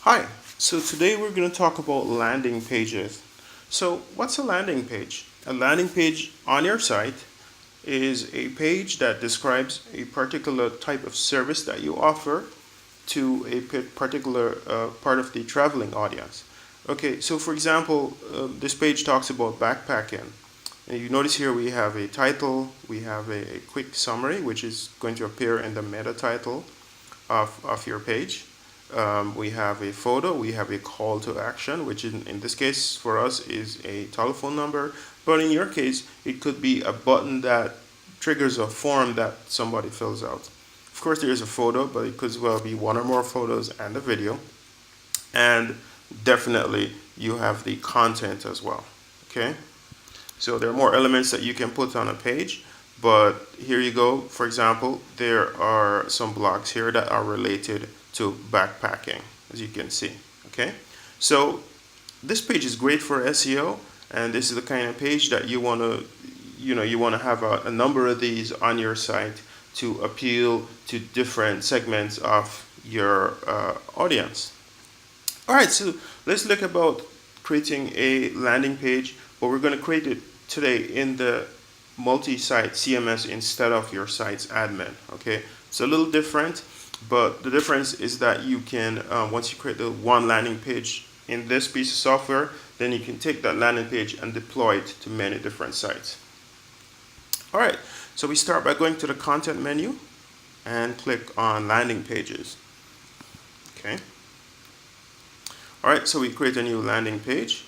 Hi, so today we're going to talk about landing pages. So, what's a landing page? A landing page on your site is a page that describes a particular type of service that you offer to a particular part of the traveling audience. Okay, so for example, this page talks about backpacking. And you notice here we have a title, we have a quick summary, which is going to appear in the meta title of your page. We have a photo, we have a call to action, which in this case for us is a telephone number, but in your case, it could be a button that triggers a form that somebody fills out. Of course, there is a photo, but it could as well be one or more photos and a video. And definitely, you have the content as well. Okay? So there are more elements that you can put on a page, but here you go. For example, there are some blogs here that are related to backpacking, as you can see. Okay, so this page is great for SEO, and this is the kind of page that you want to, you want to have a number of these on your site to appeal to different segments of your audience. All right, so let's look about creating a landing page, but we're going to create it today in the multi-site CMS instead of your site's admin. Okay, it's a little different, but the difference is that you can, once you create the one landing page in this piece of software, then you can take that landing page and deploy it to many different sites. All right, so we start by going to the content menu and click on landing pages. Okay. All right, so we create a new landing page.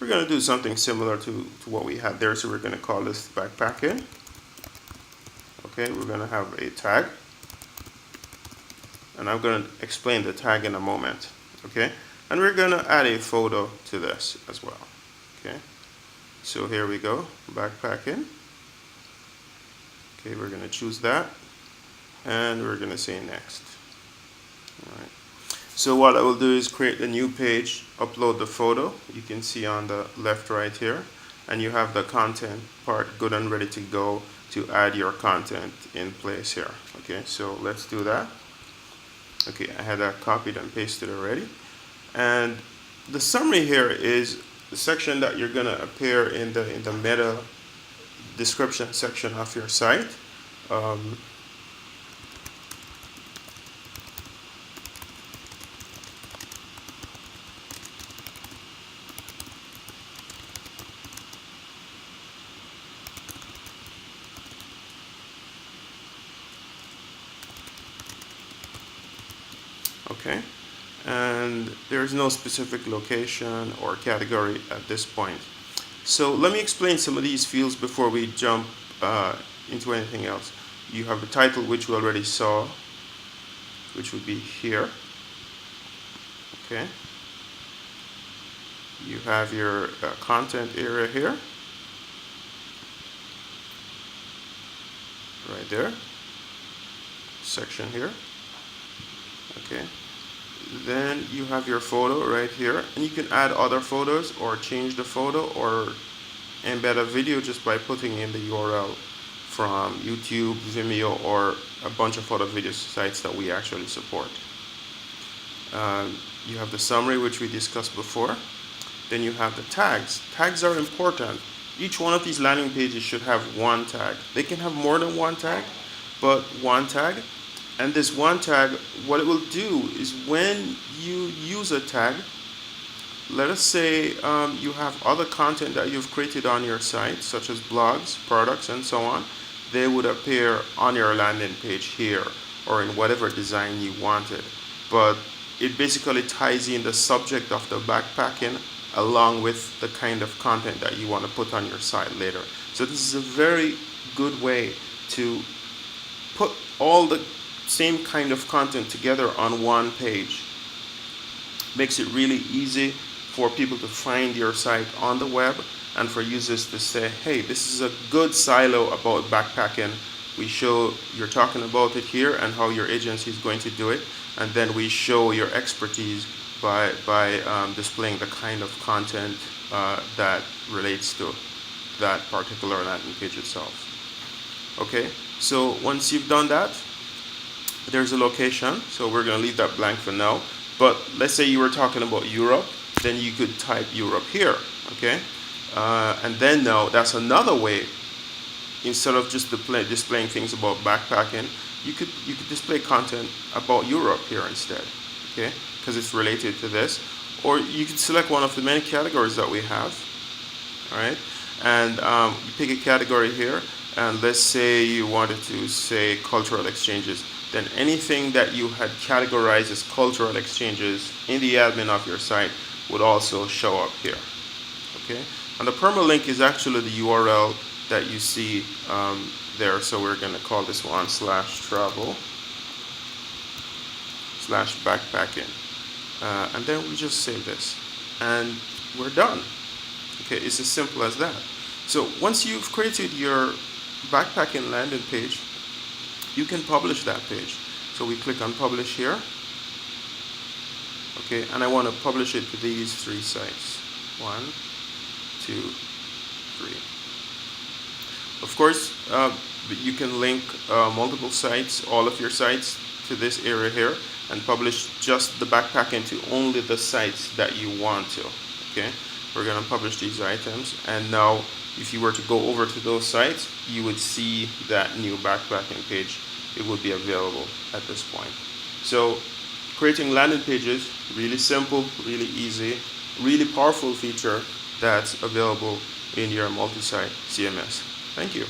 We're going to do something similar to what we had there, so we're going to call this backpacking. Okay, we're going to have a tag, and I'm going to explain the tag in a moment. Okay, and we're going to add a photo to this as well. Okay, so here we go, backpacking. Okay, we're going to choose that, and we're going to say next. All right. So what I will do is create a new page, upload the photo. You can see on the left right here, and you have the content part good and ready to go to add your content in place here. Okay, so let's do that. Okay, I had that copied and pasted already. And the summary here is the section that you're gonna appear in the meta description section of your site. Okay, and there's no specific location or category at this point. So let me explain some of these fields before we jump into anything else. You have the title, which we already saw, which would be here. Okay, you have your content area here, right there, section here. Okay, then you have your photo right here, and you can add other photos or change the photo or embed a video just by putting in the URL from YouTube, Vimeo, or a bunch of other video sites that we actually support. You have the summary, which we discussed before. Then you have the tags. Tags are important. Each one of these landing pages should have one tag. They can have more than one tag, but one tag. And this one tag, what it will do is when you use a tag, let us say you have other content that you've created on your site, such as blogs, products, and so on, they would appear on your landing page here or in whatever design you wanted. But it basically ties in the subject of the backpacking along with the kind of content that you want to put on your site later. So this is a very good way to put all the same kind of content together on one page. Makes it really easy for people to find your site on the web and for users to say, hey, this is a good silo about backpacking. We show you're talking about it here and how your agency is going to do it, and then we show your expertise by displaying the kind of content that relates to that particular landing page itself. Okay, so once you've done that, there's a location, so we're going to leave that blank for now. But let's say you were talking about Europe, then you could type Europe here, okay? And then now that's another way. Instead of just displaying things about backpacking, you could display content about Europe here instead, okay? Because it's related to this. Or you could select one of the many categories that we have, all right? And you pick a category here, and let's say you wanted to say cultural exchanges. Then anything that you had categorized as cultural exchanges in the admin of your site would also show up here, okay? And the permalink is actually the URL that you see there. So we're going to call this one /travel/backpacking. And then we just save this. And we're done. Okay, it's as simple as that. So once you've created your backpacking landing page, you can publish that page. So we click on publish here. Okay, and I want to publish it to these 3 sites. 1, 2, 3. Of course, you can link multiple sites, all of your sites, to this area here, and publish just the backpacking to only the sites that you want to. Okay, we're going to publish these items, and now if you were to go over to those sites, you would see that new backpacking page. It would be available at this point. So creating landing pages, really simple, really easy, really powerful feature that's available in your multi-site CMS. Thank you.